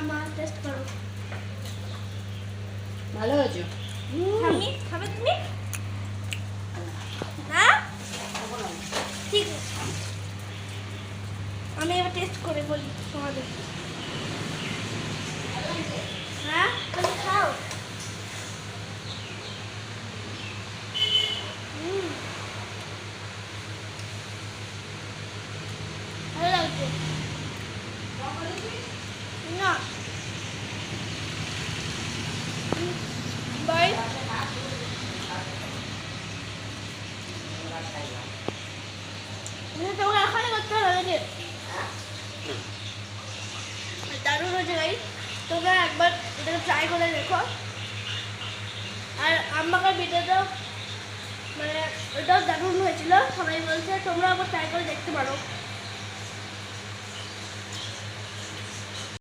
মা টেস্ট করো। ভালো হয়েছে। আমি খাবে তুমি না? ঠিক আছে, আমি এবার টেস্ট করে বলি তোমাদের। হ্যাঁ তুমি খাও। ভালো লাগছে না? বাই। তোমাকে এখনই করতে হবে নাকি? দারুণ হয়েছে গাই, তোমরা একবার এটাকে ট্রাই করে দেখো। আর আমাকে ভিডিওটাও মানে ওটাও দারুণ হয়েছিল, সবাই বলছে তোমরা একবার ট্রাই করে দেখতে পারো।